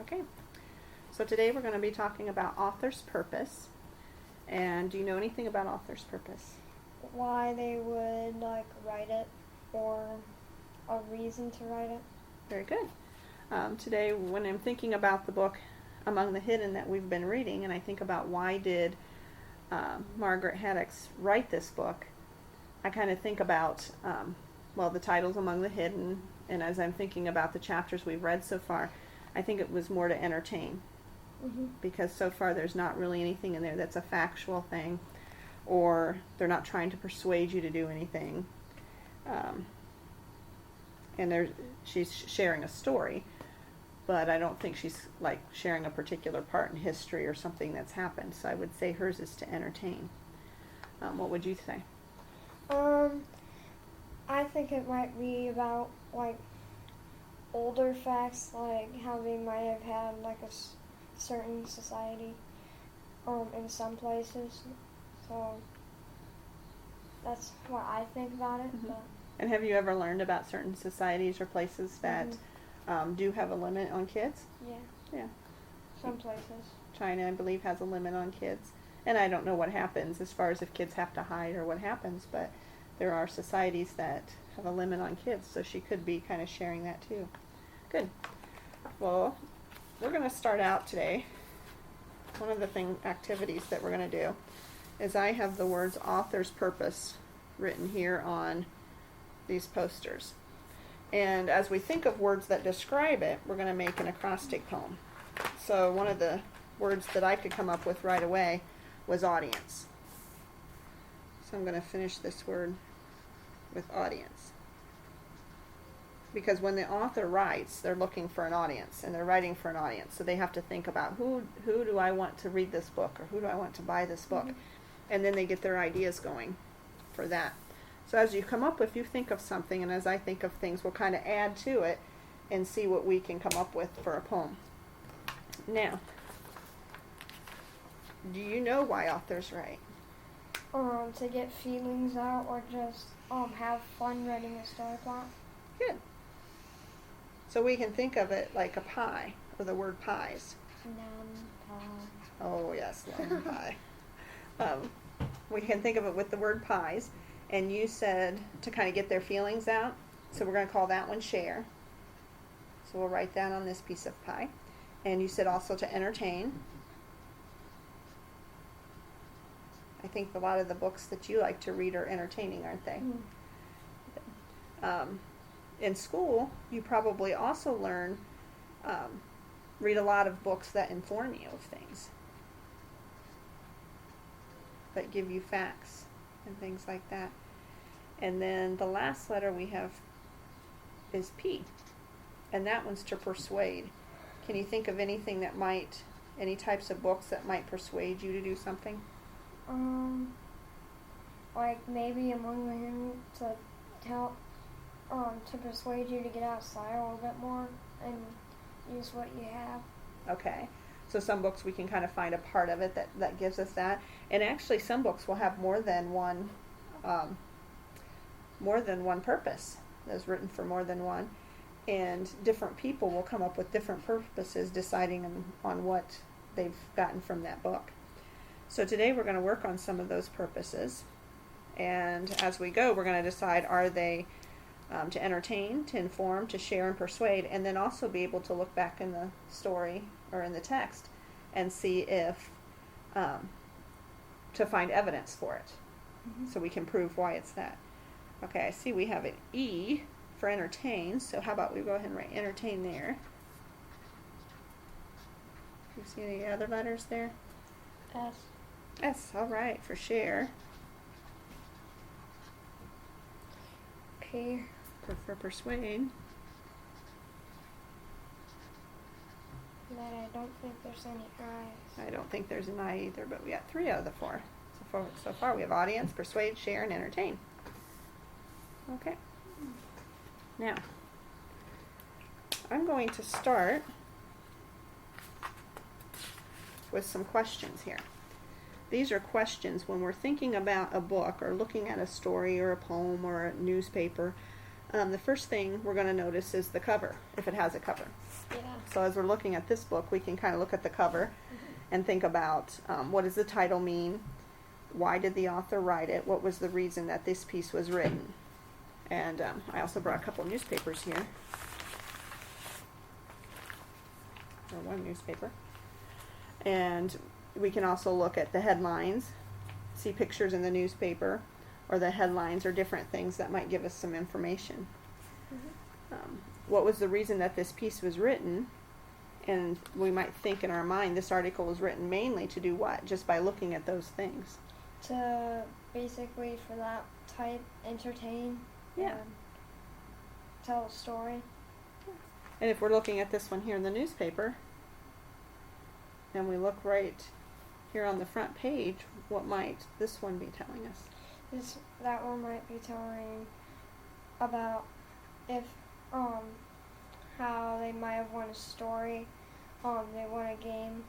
Okay, so today we're going to be talking about author's purpose. And do you know anything about author's purpose? Why they would write it, or a reason to write it. Very good. Today, when I'm thinking about the book Among the Hidden that we've been reading, and I think about why did Margaret Haddix write this book, I kind of think about, the title's Among the Hidden, and as I'm thinking about the chapters we've read so far, I think it was more to entertain. Because so far there's not really anything in there that's a factual thing, or they're not trying to persuade you to do anything. And she's sharing a story, but I don't think she's sharing a particular part in history or something that's happened. So I would say hers is to entertain. What would you say? I think it might be about older facts, how they might have had a certain society in some places. So that's what I think about it. Mm-hmm. But And have you ever learned about certain societies or places that do have a limit on kids? Yeah. Some places. China, I believe, has a limit on kids. And I don't know what happens as far as if kids have to hide or what happens, but there are societies that have a limit on kids, so she could be kind of sharing that too. Good. Well, we're going to start out today. One of the activities that we're going to do is I have the words author's purpose written here on these posters. And as we think of words that describe it, we're going to make an acrostic poem. So one of the words that I could come up with right away was audience. So I'm going to finish this word with audience. Because when the author writes, they're looking for an audience, and they're writing for an audience. So they have to think about who do I want to read this book, or who do I want to buy this book? And then they get their ideas going for that. So as you come up, if you think of something, and as I think of things, we'll kind of add to it and see what we can come up with for a poem. Now, do you know why authors write? To get feelings out, or just have fun writing a story plot. Good. So we can think of it like a pie, or the word pies. Pie. Oh yes, lemon pie. We can think of it with the word pies. And you said to kind of get their feelings out, so we're going to call that one share. So we'll write that on this piece of pie. And you said also to entertain. I think a lot of the books that you like to read are entertaining, aren't they? In school, you probably also read a lot of books that inform you of things, that give you facts and things like that. And then the last letter we have is P, and that one's to persuade. Can you think of anything any types of books that might persuade you to do something? Maybe Among the Hidden to persuade you to get outside a little bit more and use what you have. Okay. So some books we can kind of find a part of it that gives us that. And actually some books will have more than one purpose. That's written for more than one. And different people will come up with different purposes deciding on what they've gotten from that book. So today we're going to work on some of those purposes. And as we go, we're going to decide, are they to entertain, to inform, to share, and persuade, and then also be able to look back in the story or in the text and see if to find evidence for it, so we can prove why it's that. Okay, I see we have an E for entertain, so how about we go ahead and write entertain there. Do you see any other letters there? S. S, all right, for share. P. For persuade. That I don't think there's any I's. I don't think there's an I either, but we got 3 out of the 4. So far we have audience, persuade, share, and entertain. Okay. Now, I'm going to start with some questions here. These are questions when we're thinking about a book or looking at a story or a poem or a newspaper. The first thing we're going to notice is the cover, if it has a cover. Yeah. So as we're looking at this book, we can kind of look at the cover and think about what does the title mean? Why did the author write it? What was the reason that this piece was written? And I also brought a couple newspapers here. Or one newspaper. And we can also look at the headlines, see pictures in the newspaper, or the headlines or different things that might give us some information. What was the reason that this piece was written? And we might think in our mind this article was written mainly to do what? Just by looking at those things. To basically, for that type, entertain. Yeah. And tell a story. And if we're looking at this one here in the newspaper, and we look right here on the front page, what might this one be telling us? That one might be telling about if how they might have won a story, they won a game,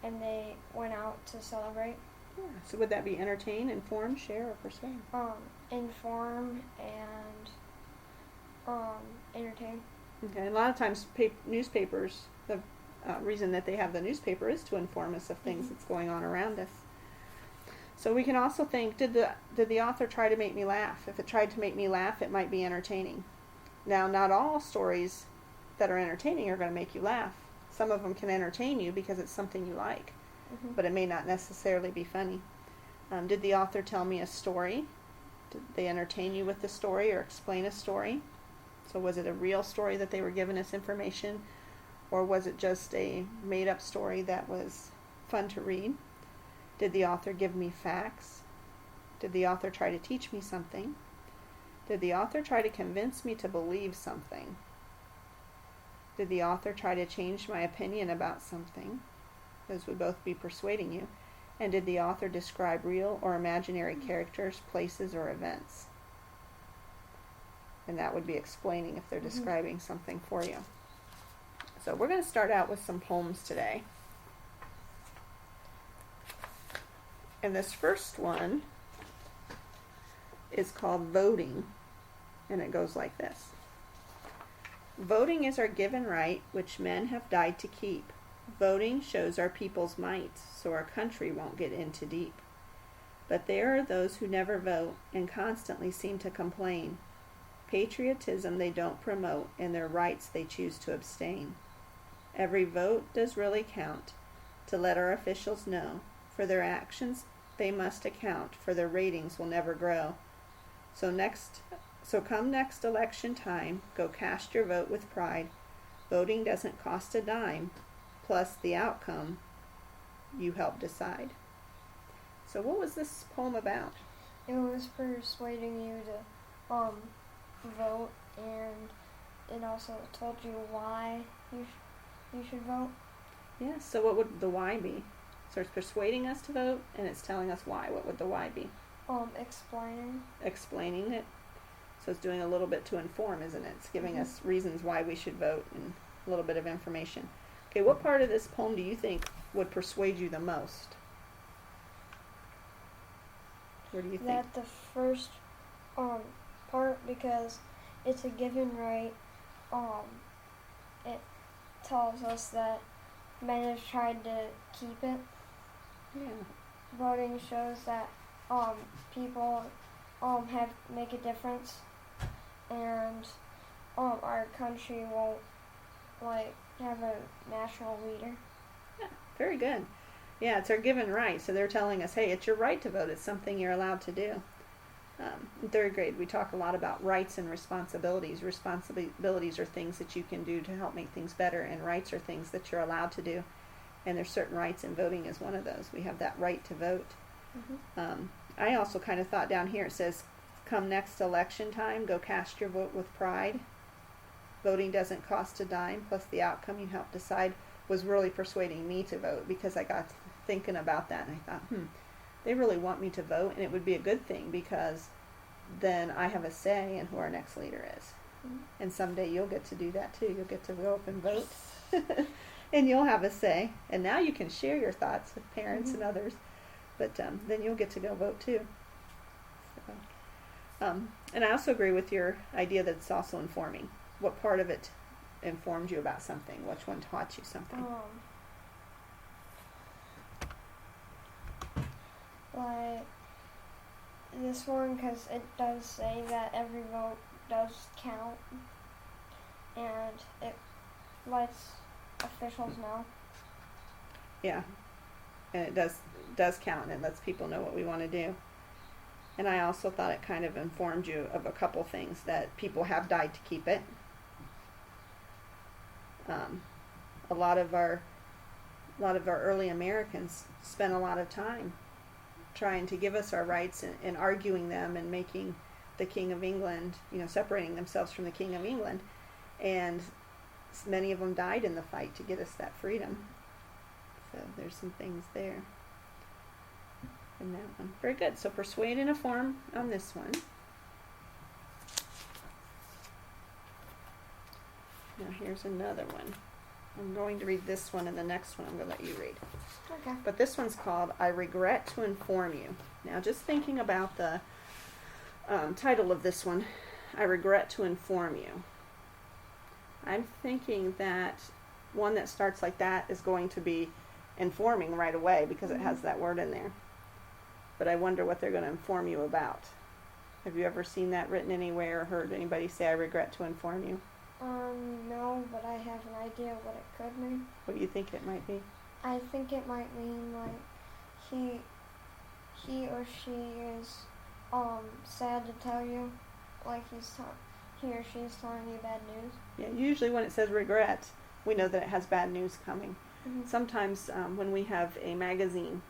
and they went out to celebrate. Yeah. So would that be entertain, inform, share, or persuade? Inform and entertain. Okay. A lot of times, newspapers, the reason that they have the newspaper is to inform us of things that's going on around us. So we can also think, did the author try to make me laugh? If it tried to make me laugh, it might be entertaining. Now, not all stories that are entertaining are going to make you laugh. Some of them can entertain you because it's something you like, but it may not necessarily be funny. Did the author tell me a story? Did they entertain you with the story or explain a story? So was it a real story that they were giving us information, or was it just a made-up story that was fun to read? Did the author give me facts? Did the author try to teach me something? Did the author try to convince me to believe something? Did the author try to change my opinion about something? Those would both be persuading you. And did the author describe real or imaginary characters, places, or events? And that would be explaining if they're describing something for you. So we're going to start out with some poems today. And this first one is called Voting, and it goes like this. Voting is our given right, which men have died to keep. Voting shows our people's might, so our country won't get in too deep. But there are those who never vote and constantly seem to complain. Patriotism they don't promote, and their rights they choose to abstain. Every vote does really count, to let our officials know. For their actions they must account, for their ratings will never grow. So come next election time, go cast your vote with pride. Voting doesn't cost a dime, plus the outcome you help decide. So what was this poem about? It was persuading you to vote, and it also told you why you should vote. Yeah, so what would the why be? So it's persuading us to vote, and it's telling us why. What would the why be? Explaining. Explaining it. So it's doing a little bit to inform, isn't it? It's giving us reasons why we should vote and a little bit of information. Okay, what part of this poem do you think would persuade you the most? What do you think? That the first part, because it's a given right. It tells us that men have tried to keep it. Yeah. Voting shows that people have make a difference, and our country won't have a national leader. Yeah, very good. Yeah, it's our given right. So they're telling us, hey, it's your right to vote. It's something you're allowed to do. In third grade, we talk a lot about rights and responsibilities. Responsibilities are things that you can do to help make things better, and rights are things that you're allowed to do. And there's certain rights, and voting is one of those. We have that right to vote. I also kind of thought down here, it says, come next election time, go cast your vote with pride. Voting doesn't cost a dime, plus the outcome you help decide, was really persuading me to vote, because I got thinking about that, and I thought, they really want me to vote, and it would be a good thing, because then I have a say in who our next leader is. And someday you'll get to do that too. You'll get to go up and vote. And you'll have a say. And now you can share your thoughts with parents and others. But then you'll get to go vote too. So, And I also agree with your idea that it's also informing. What part of it informed you about something? Which one taught you something? Like this one, because it does say that every vote does count, and it lets officials know. Yeah, and it does count, and it lets people know what we want to do. And I also thought it kind of informed you of a couple things, that people have died to keep it. A lot of our early Americans spent a lot of time trying to give us our rights and arguing them and making the King of England, separating themselves from the King of England, and many of them died in the fight to get us that freedom. So there's some things there in that one. Very good. So persuade and inform on this one. Now here's another one. I'm going to read this one, and the next one I'm going to let you read. Okay. But this one's called I Regret to Inform You. Now just thinking about the title of this one, I Regret to Inform You. I'm thinking that one that starts like that is going to be informing right away because it has that word in there. But I wonder what they're going to inform you about. Have you ever seen that written anywhere or heard anybody say, I regret to inform you? No, but I have an idea what it could mean. What do you think it might be? I think it might mean like he or she is sad to tell you, like he or she is telling you bad news. Yeah, usually when it says regret, we know that it has bad news coming. Mm-hmm. Sometimes when we have a magazine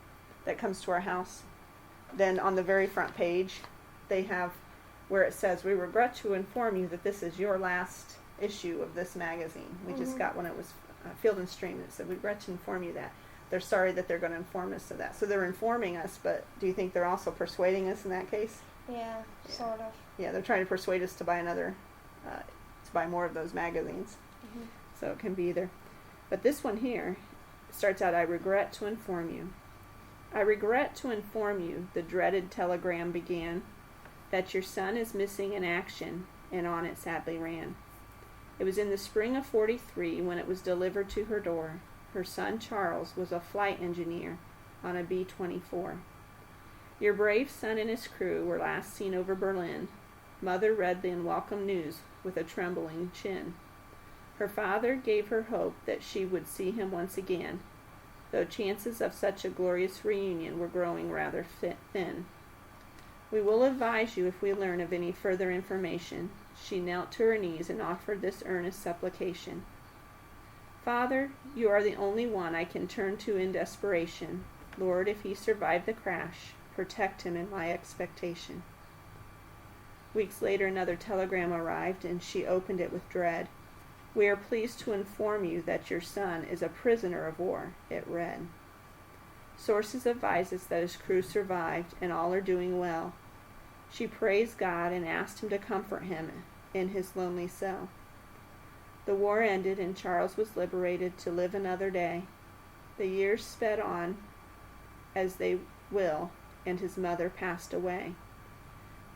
that comes to our house, then on the very front page, they have where it says, we regret to inform you that this is your last issue of this magazine. We just got one. It was Field and Stream. It said, we regret to inform you that. They're sorry that they're going to inform us of that. So they're informing us, but do you think they're also persuading us in that case? Yeah, sort of. Yeah, they're trying to persuade us to buy to buy more of those magazines. Mm-hmm. So it can be either. But this one here starts out, I regret to inform you. I regret to inform you, the dreaded telegram began, that your son is missing in action, and on it sadly ran. It was in the spring of '43 when it was delivered to her door. Her son Charles was a flight engineer on a B-24. Your brave son and his crew were last seen over Berlin. Mother read the unwelcome news with a trembling chin. Her father gave her hope that she would see him once again, though chances of such a glorious reunion were growing rather thin. We will advise you if we learn of any further information. She knelt to her knees and offered this earnest supplication. Father, you are the only one I can turn to in desperation. Lord, if he survived the crash, protect him in my expectation. Weeks later, another telegram arrived, and she opened it with dread. We are pleased to inform you that your son is a prisoner of war, it read. Sources advise us that his crew survived, and all are doing well. She praised God and asked him to comfort him in his lonely cell. The war ended, and Charles was liberated to live another day. The years sped on, as they will, and his mother passed away.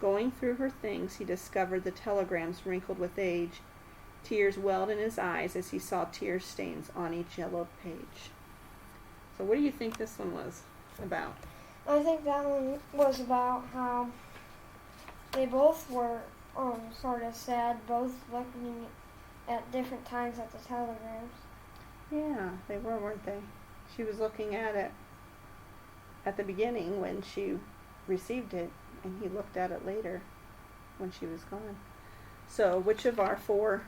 Going through her things, he discovered the telegrams wrinkled with age. Tears welled in his eyes as he saw tear stains on each yellowed page. So what do you think this one was about? I think that one was about how they both were sort of sad, both looking at different times at the telegrams. Yeah, they were, weren't they? She was looking at it at the beginning when she received it, and he looked at it later when she was gone. So which of our four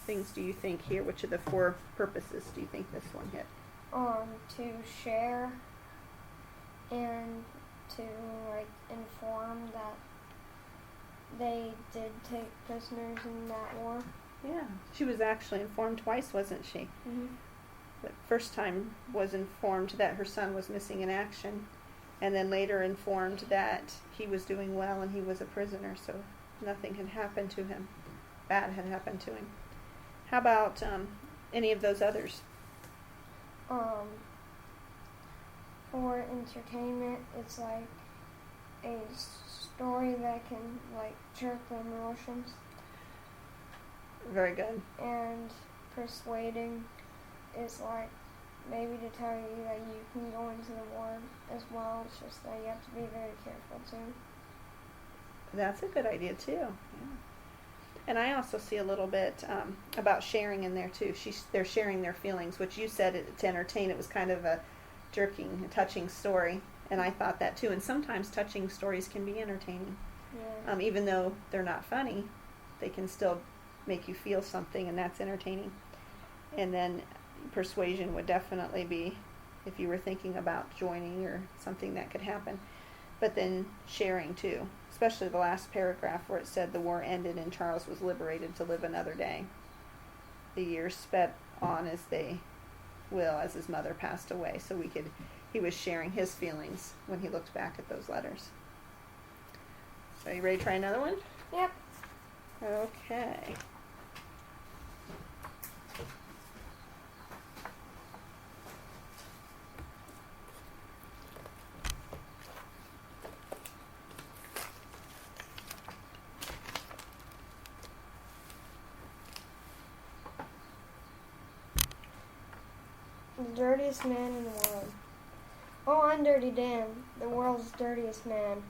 things do you think here, which of the four purposes do you think this one hit? To share and to inform that they did take prisoners in that war. Yeah, she was actually informed twice, wasn't she? Mm-hmm. The first time was informed that her son was missing in action, and then later informed that he was doing well and he was a prisoner, so nothing had happened to him. Bad had happened to him. How about any of those others? For entertainment, it's like a story that can like jerk the emotions, Very good. and persuading is like maybe to tell you that you can go into the war as well. It's just that you have to be very careful too. That's a good idea too. Yeah. And I also see a little bit about sharing in there too. They're sharing their feelings, which you said to entertain. It was kind of a jerking, touching story, and I thought that too. And sometimes touching stories can be entertaining, Yeah. even though they're not funny. They can still make you feel something, and that's entertaining. And then persuasion would definitely be if you were thinking about joining or something that could happen. But then sharing too, especially the last paragraph where it said the war ended and Charles was liberated to live another day. The years sped on as they will as his mother passed away. So he was sharing his feelings when he looked back at those letters. So are you ready to try another one? Yep. Okay. The dirtiest man in the world. Oh, I'm Dirty Dan, the world's dirtiest man.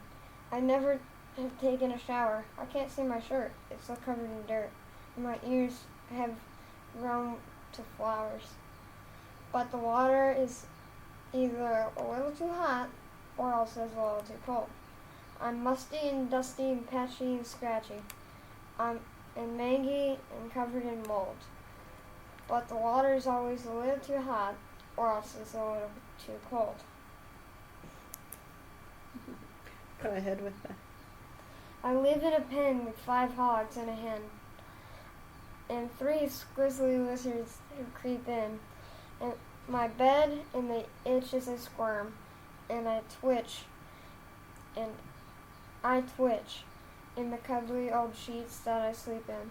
I never have taken a shower. I can't see my shirt. It's so covered in dirt. And my ears have grown to flowers. But the water is either a little too hot or else it's a little too cold. I'm musty and dusty and patchy and scratchy. I'm mangy and covered in mold. But the water is always a little too hot or else it's a little too cold. Go ahead with that. I live in a pen with 5 hogs and a hen, and 3 squizzly lizards who creep in, and my bed, and they itch as I squirm, and I twitch in the cuddly old sheets that I sleep in.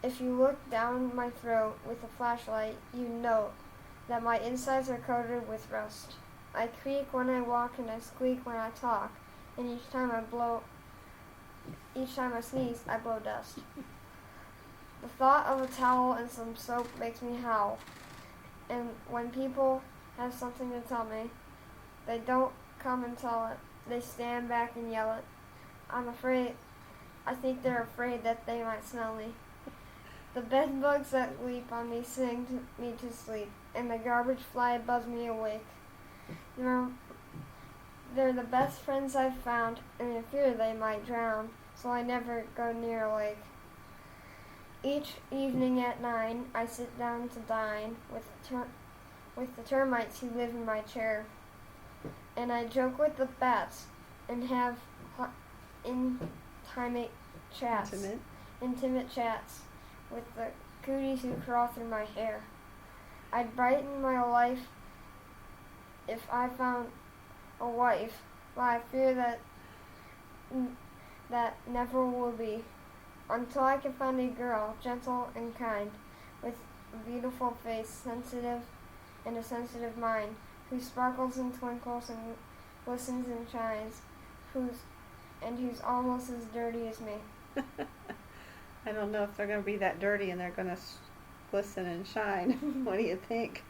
If you look down my throat with a flashlight, you note that my insides are coated with rust. I creak when I walk and I squeak when I talk, and each time I sneeze, I blow dust. The thought of a towel and some soap makes me howl, and when people have something to tell me, they don't come and tell it. They stand back and yell it. I think they're afraid that they might smell me. The bed bugs that leap on me sing me to sleep, and the garbage fly buzz me awake. They're the best friends I've found, and I fear they might drown, so I never go near a lake. Each evening at 9, I sit down to dine with the termites who live in my chair, and I joke with the bats and have intimate chats with the cooties who crawl through my hair. I'd brighten my life if I found a wife, but I fear that never will be, until I can find a girl, gentle and kind, with a beautiful face, sensitive and a sensitive mind, who sparkles and twinkles and glistens and shines, who's almost as dirty as me. I don't know if they're going to be that dirty and they're going to glisten and shine. What do you think?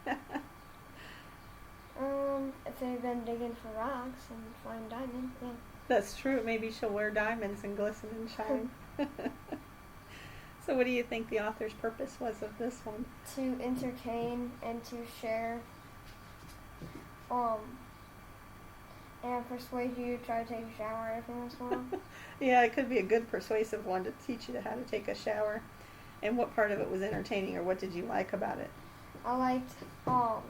If they've been digging for rocks and find diamonds, yeah. That's true. Maybe she'll wear diamonds and glisten and shine. So what do you think the author's purpose was of this one? To entertain and to share, and persuade you to try to take a shower every once in a while. Yeah, it could be a good persuasive one to teach you how to take a shower. And what part of it was entertaining, or what did you like about it? I liked how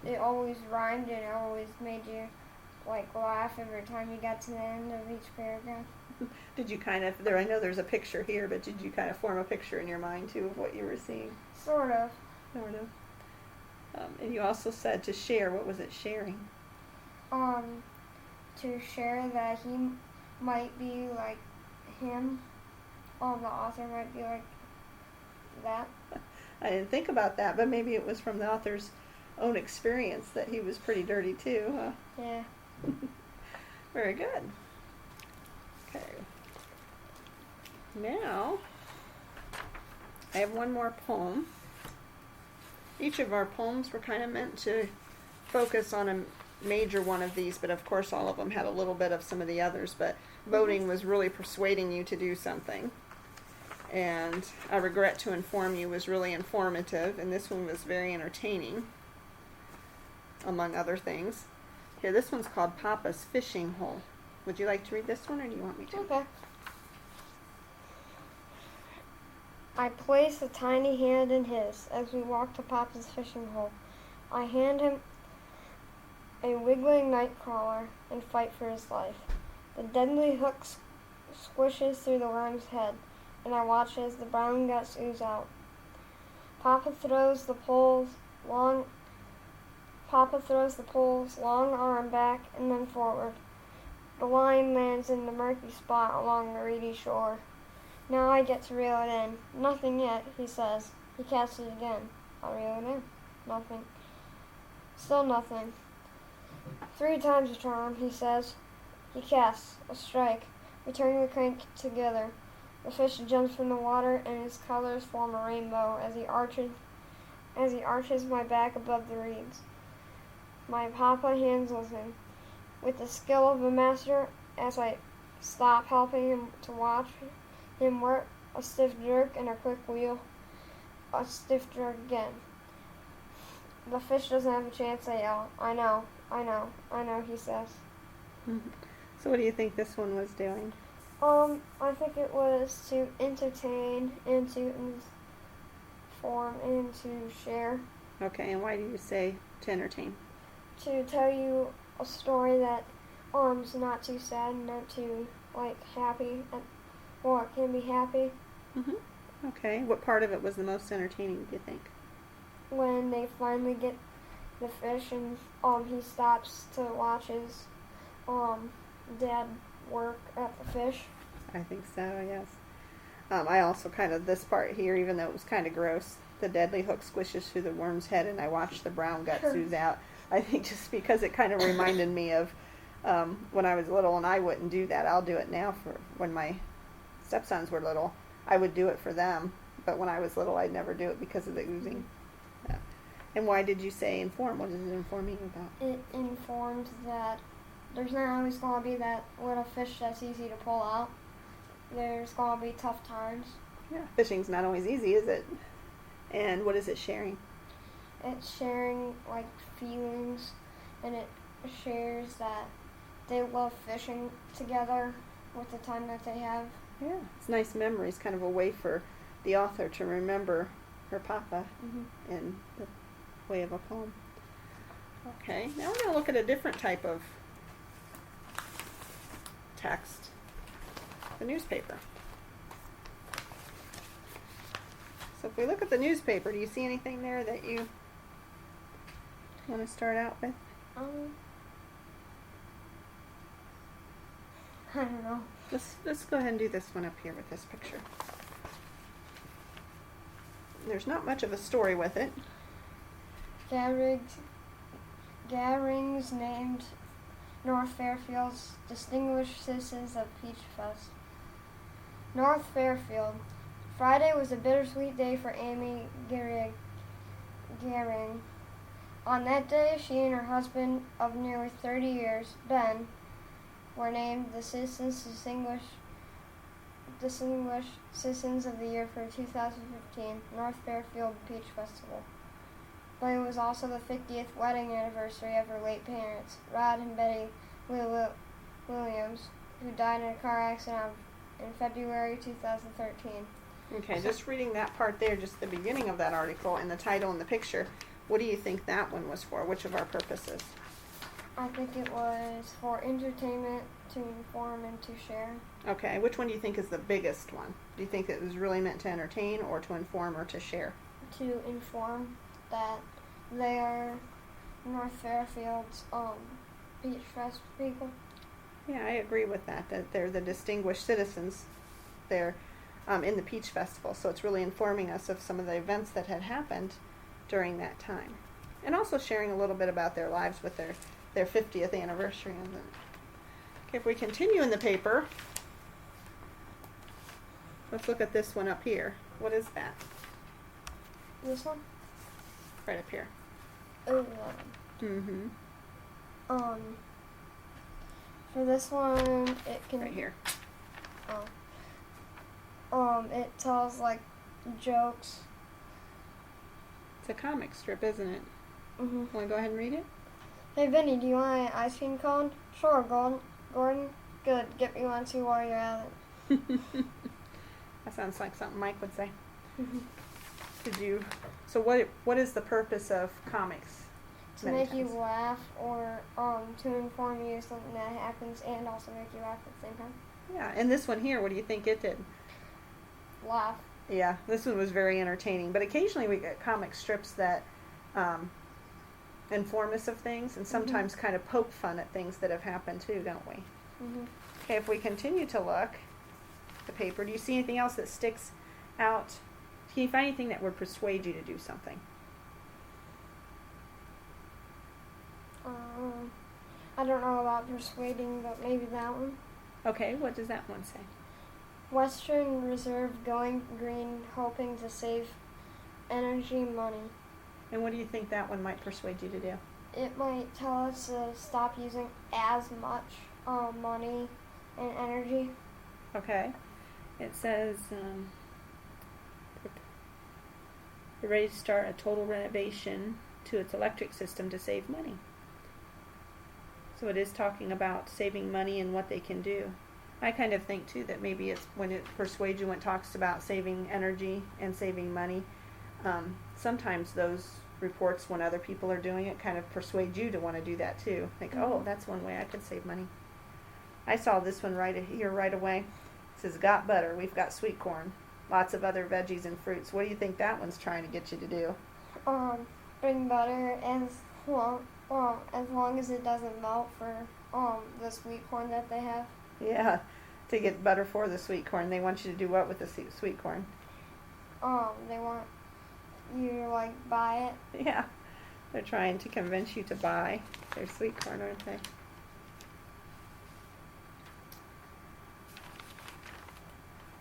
it always rhymed and it always made you like laugh every time you got to the end of each paragraph. Did you I know there's a picture here, but did you kind of form a picture in your mind too of what you were seeing? Sort of. Sort of. And you also said to share. What was it sharing? To share that he might be like him, the author might be like that. I didn't think about that, but maybe it was from the author's own experience that he was pretty dirty too, huh? Yeah. Very good. Okay. Now, I have one more poem. Each of our poems were kind of meant to focus on a major one of these, but of course all of them had a little bit of some of the others, but voting was really persuading you to do something. And I regret to inform you was really informative, and this one was very entertaining, among other things. Here, this one's called Papa's Fishing Hole. Would you like to read this one, or do you want me to? Okay. I place a tiny hand in his as we walk to Papa's fishing hole. I hand him a wiggling night crawler and fight for his life. The deadly hook squishes through the worm's head, and I watch as the brown guts ooze out. Papa throws the pole's long arm back and then forward. The line lands in the murky spot along the reedy shore. Now I get to reel it in. Nothing yet, he says. He casts it again. I reel it in. Nothing. Still nothing. 3 times the charm, he says. He casts. A strike. We turn the crank together. The fish jumps from the water, and his colors form a rainbow as he arches my back above the reeds. My papa handles him with the skill of a master. As I stop helping him to watch him work, a stiff jerk and a quick wheel, a stiff jerk again. The fish doesn't have a chance, I yell. I know, he says. So what do you think this one was doing? I think it was to entertain and to inform and to share. Okay, and why do you say to entertain? To tell you a story that is not too sad, not too happy, or it can be happy. Okay, what part of it was the most entertaining, do you think? When they finally get the fish and he stops to watch his dad work at the fish. I think so, yes. I also this part here, even though it was kind of gross, the deadly hook squishes through the worm's head and I watch the brown guts ooze out. I think just because it kind of reminded me of when I was little, and I wouldn't do that. I'll do it now for when my stepsons were little. I would do it for them, but when I was little, I'd never do it because of the oozing. Yeah. And why did you say inform? What did it inform you about? It informed that there's not always going to be that little fish that's easy to pull out. There's going to be tough times. Yeah, fishing's not always easy, is it? And what is it sharing? It's sharing feelings, and it shares that they love fishing together with the time that they have. Yeah, it's nice memories, kind of a way for the author to remember her papa in the way of a poem. Okay, now we're going to look at a different type of text, the newspaper. So if we look at the newspaper, do you see anything there that you want to start out with? I don't know. Let's go ahead and do this one up here with this picture. There's not much of a story with it. Gatherings named North Fairfield's Distinguished Citizens of Peach Fest. North Fairfield. Friday was a bittersweet day for Amy Gehring. On that day, she and her husband of nearly 30 years, Ben, were named the Distinguished Citizens of the Year for 2015 North Fairfield Peach Festival. But it was also the 50th wedding anniversary of her late parents, Rod and Betty Williams, who died in a car accident in February 2013. Okay, just reading that part there, just the beginning of that article and the title and the picture, what do you think that one was for? Which of our purposes? I think it was for entertainment, to inform, and to share. Okay, which one do you think is the biggest one? Do you think it was really meant to entertain or to inform or to share? To inform that they are North Fairfield's Peach Fest people. Yeah, I agree with that they're the distinguished citizens there in the Peach Festival. So it's really informing us of some of the events that had happened during that time. And also sharing a little bit about their lives with their 50th anniversary of it. If we continue in the paper, let's look at this one up here. What is that? This one? Right up here. Oh, Mm-hmm. For this one, it can. Right here. It tells like jokes. It's a comic strip, isn't it? Mhm. Want to go ahead and read it? Hey, Vinny, do you want an ice cream cone? Sure, Gordon. Good. Get me one too while you're at it. That sounds like something Mike would say. Mhm. So what is the purpose of comics? To Many make you times. laugh, or to inform you of something that happens, and also make you laugh at the same time. Yeah, and this one here, what do you think it did? Laugh. Yeah, this one was very entertaining. But occasionally we get comic strips that inform us of things, and sometimes kind of poke fun at things that have happened too, don't we? Mhm. Okay, if we continue to look at the paper, do you see anything else that sticks out? Can you find anything that would persuade you to do something? I don't know about persuading, but maybe that one. Okay, what does that one say? Western Reserve going green, hoping to save energy money. And what do you think that one might persuade you to do? It might tell us to stop using as much money and energy. Okay. It says they're ready to start a total renovation to its electric system to save money. So it is talking about saving money and what they can do. I kind of think too that maybe it's when it persuades you when it talks about saving energy and saving money. Sometimes those reports when other people are doing it kind of persuade you to want to do that too. Think, oh, that's one way I could save money. I saw this one right here right away. It says, got butter, we've got sweet corn, lots of other veggies and fruits. What do you think that one's trying to get you to do? Bring butter as long as it doesn't melt for the sweet corn that they have. Yeah, to get butter for the sweet corn. They want you to do what with the sweet corn? They want you to like buy it. Yeah, they're trying to convince you to buy their sweet corn, aren't they?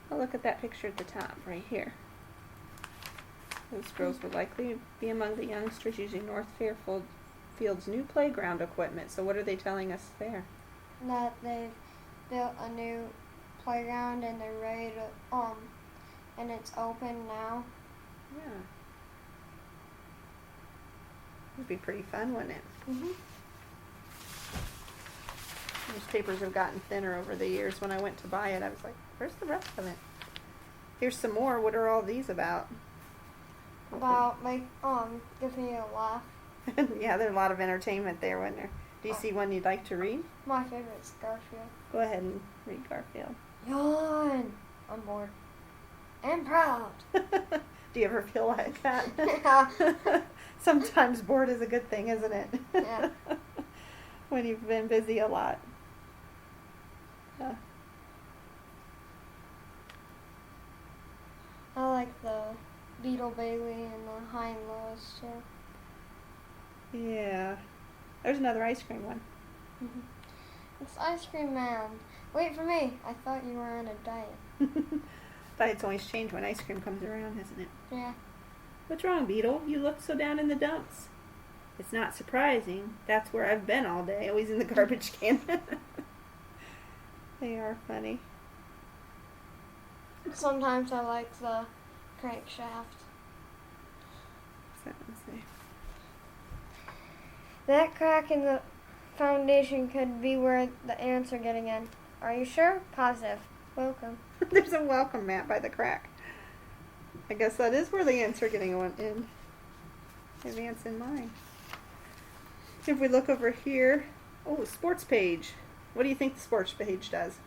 Oh, look at that picture at the top, right here. Those girls would likely be among the youngsters using North Fairfield's new playground equipment. So what are they telling us there? That they've built a new playground and they're ready to and it's open now. Yeah. It'd be pretty fun, wouldn't it? Mhm. Newspapers have gotten thinner over the years. When I went to buy it, I was like, where's the rest of it? Here's some more. What are all these about? About give me a laugh. Yeah, there's a lot of entertainment there, wasn't there? Do you see one you'd like to read? My favorite's Garfield. Go ahead and read Garfield. Yawn. I'm bored. And proud. Do you ever feel like that? Yeah. Sometimes bored is a good thing, isn't it? Yeah. When you've been busy a lot. I like the Beetle Bailey and the High and Lows too. Yeah. There's another ice cream one. It's Ice Cream Man. Wait for me. I thought you were on a diet. Diets always change when ice cream comes around, isn't it? Yeah. What's wrong, Beetle? You look so down in the dumps. It's not surprising. That's where I've been all day, always in the garbage can. They are funny. Sometimes I like the crankshaft. What's that one say? That crack in the foundation could be where the ants are getting in. Are you sure? Positive. Welcome. There's a welcome mat by the crack. I guess that is where the ants are getting in. There's ants in mine. If we look over here, oh, sports page. What do you think the sports page does?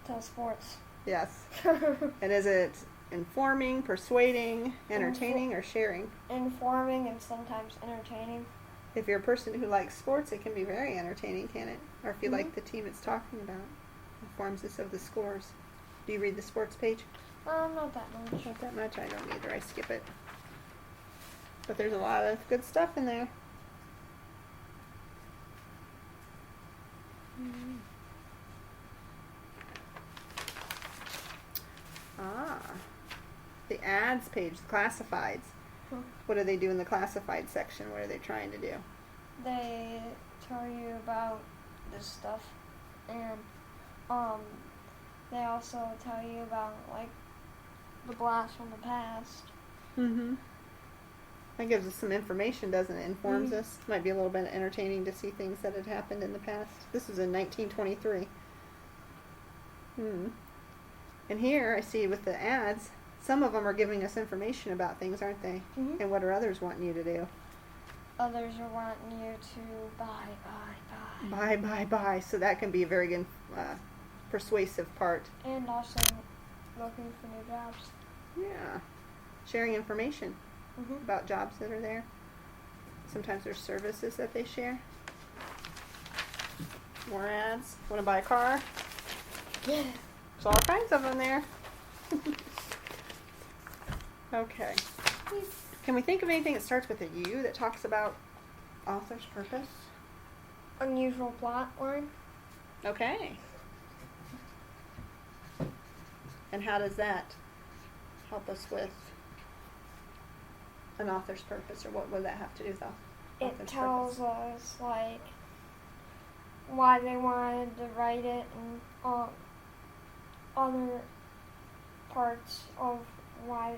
Tell sports. Yes. And is it informing, persuading, entertaining, or sharing? Informing and sometimes entertaining. If you're a person who likes sports, it can be very entertaining, can it? Or if you like the team it's talking about. Informs us of the scores. Do you read the sports page? Not that much. Not that much. I don't either. I skip it. But there's a lot of good stuff in there. the ads page, the classifieds. Hmm. What do they do in the classified section? What are they trying to do? They tell you about this stuff, and they also tell you about like the blast from the past. Mm-hmm. That gives us some information, doesn't it? Informs Mhm. us. Might be a little bit entertaining to see things that had happened in the past. This was in 1923. And here I see with the ads, some of them are giving us information about things, aren't they? Mhm. And what are others wanting you to do? Others are wanting you to buy. Buy. So that can be a very good persuasive part. And also looking for new jobs. Yeah. Sharing information Mhm. about jobs that are there. Sometimes there's services that they share. More ads. Want to buy a car? Yeah. There's all kinds of them there. Okay. Can we think of anything that starts with a U that talks about author's purpose? Unusual plot line. Okay. And how does that help us with an author's purpose, or what would that have to do with the It author's tells purpose? us like why they wanted to write it and other parts of why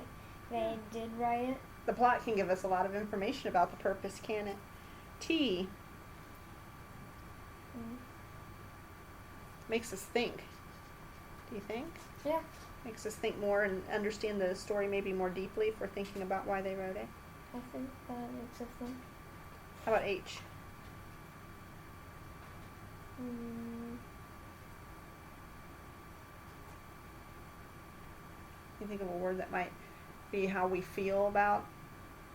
they did write it. The plot can give us a lot of information about the purpose, can it? T Mm. makes us think. Do you think? Yeah. Makes us think more and understand the story maybe more deeply if we're thinking about why they wrote it. I think that makes it think. How about H? You think of a word that might be how we feel about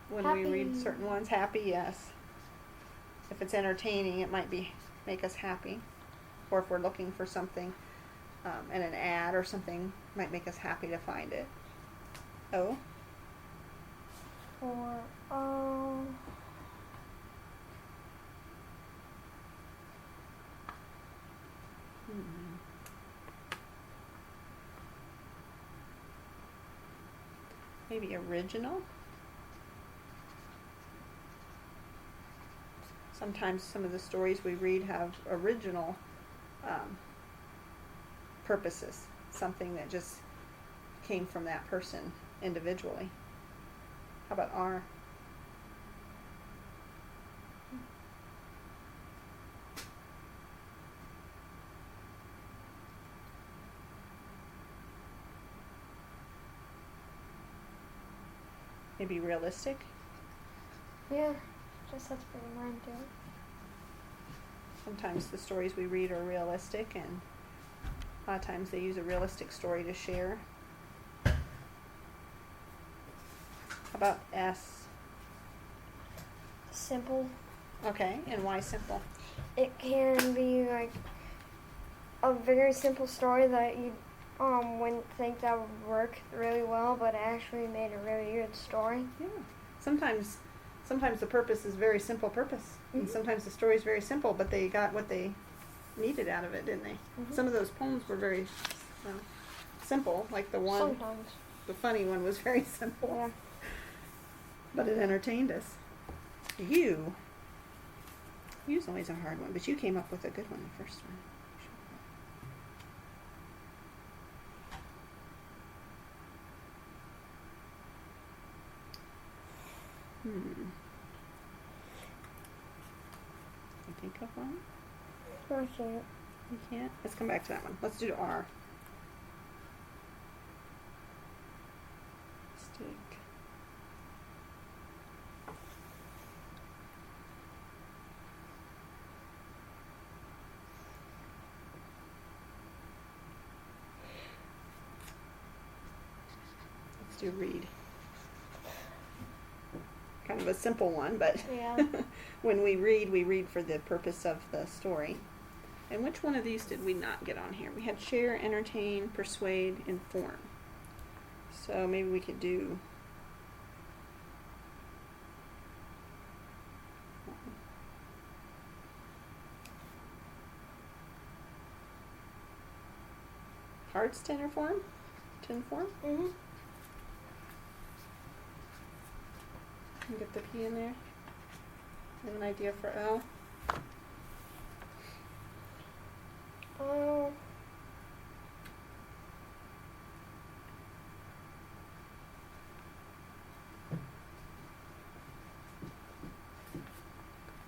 when we read Happy. certain ones. Happy, yes. If it's entertaining, it might make us happy. Or if we're looking for something in an ad or something, might make us happy to find it. O? For Maybe original? Sometimes some of the stories we read have original purposes, something that just came from that person individually. How about R? Maybe realistic? yeah, just that's pretty mine too. Sometimes the stories we read are realistic, and a lot of times they use a realistic story to share. How about S? Simple. Okay, and why simple? It can be like a very simple story that you wouldn't think that would work really well, but it actually made a really good story. Yeah. Sometimes the purpose is very simple purpose, and Mhm. sometimes the story is very simple, but they got what they needed out of it, didn't they? Mhm. Some of those poems were very simple, like the one, Sometimes. the funny one was very simple, Yeah. but it entertained us. U's always a hard one, but you came up with a good one, the first one. You think of one? I can't. You can't? Let's come back to that one. Let's do R. Stick. Let's do read. Kind of a simple one, but Yeah. when we read for the purpose of the story. And which one of these did we not get on here? We had share, entertain, persuade, inform. So maybe we could do hearts to inform? To inform? Mhm. And get the P in there. And an idea for O. Oh,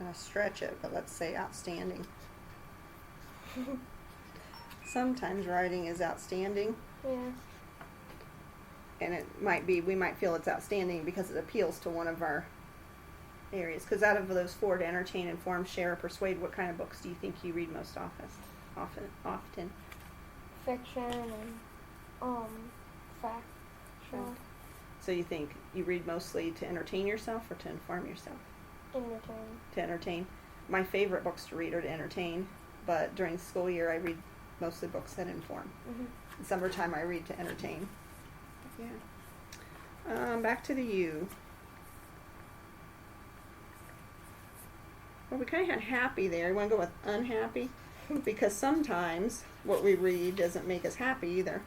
I'm gonna stretch it, but let's say outstanding. Sometimes writing is outstanding, yeah. and it might be, we might feel it's outstanding because it appeals to one of our areas. Because out of those four, to entertain, inform, share, or persuade, what kind of books do you think you read most often? Fiction and fact. Sure. So you think you read mostly to entertain yourself or to inform yourself? Entertaining. To entertain. My favorite books to read are to entertain, but during the school year I read mostly books that inform. Mhm. In summertime I read to entertain. Yeah. Back to the U. Well, we kind of had happy there. You want to go with unhappy? Because sometimes what we read doesn't make us happy either.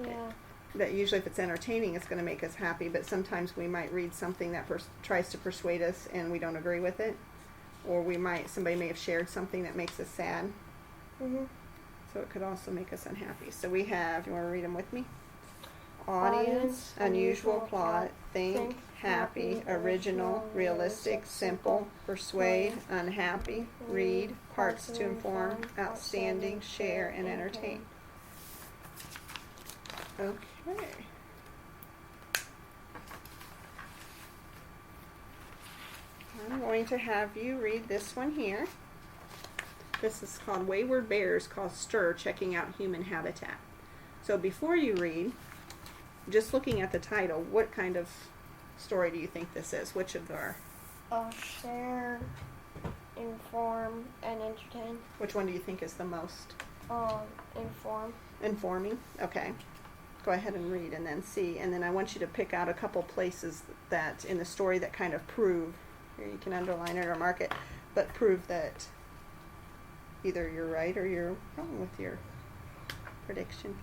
Yeah. That usually if it's entertaining, it's going to make us happy, but sometimes we might read something that tries to persuade us and we don't agree with it. Or somebody may have shared something that makes us sad. Mhm. So it could also make us unhappy. So we have, you want to read them with me? Audience, unusual plot, think, happy, original, realistic, simple, persuade, unhappy, read, parts to inform, outstanding, share, and entertain. Okay. I'm going to have you read this one here. This is called Wayward Bears Cause Stir Checking Out Human Habitat. So before you read, just looking at the title, what kind of story do you think this is? Which of our? Share, inform, and entertain. Which one do you think is the most? Inform. Informing? Okay. Go ahead and read and then see. And then I want you to pick out a couple places that in the story that kind of prove, here you can underline it or mark it, but prove that either you're right or you're wrong with your prediction.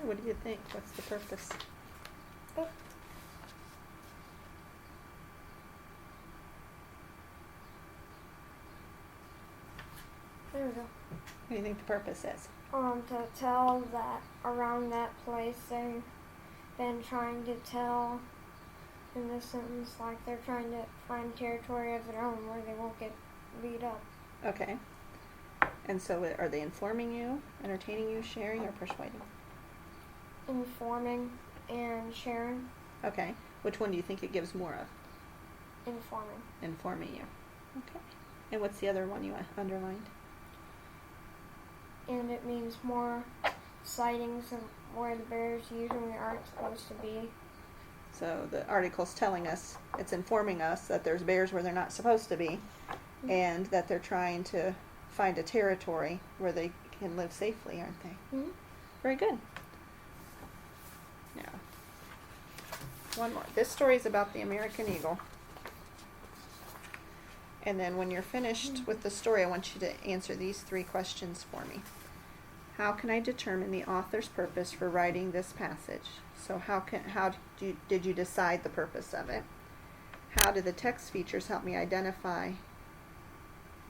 What do you think? What's the purpose? Oh. There we go. What do you think the purpose is? To tell that around that place they've been trying to tell in this sentence, like they're trying to find territory of their own where they won't get beat up. Okay. And so are they informing you, entertaining you, sharing, or persuading? Informing and sharing. Okay. Which one do you think it gives more of? Informing. Informing you. Okay. And what's the other one you underlined? And it means more sightings of where the bears usually aren't supposed to be. So the article's telling us, it's informing us that there's bears where they're not supposed to be, and that they're trying to find a territory where they can live safely, aren't they? Mhm. Very good. Now, one more. This story is about the American eagle. And then when you're finished with the story, I want you to answer these 3 questions for me. How can I determine the author's purpose for writing this passage? So did you decide the purpose of it? How do the text features help me identify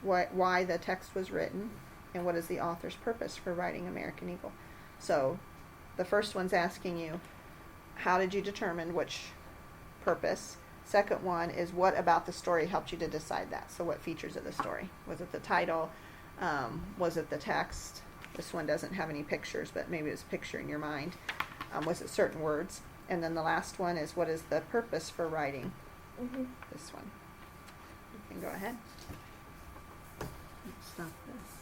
why the text was written? And what is the author's purpose for writing American Eagle? So the first one's asking you, how did you determine which purpose? Second one is, what about the story helped you to decide that? So what features of the story? Was it the title? Was it the text? This one doesn't have any pictures, but maybe it was a picture in your mind. Was it certain words? And then the last one is, what is the purpose for writing this one? You can go ahead. Stop this.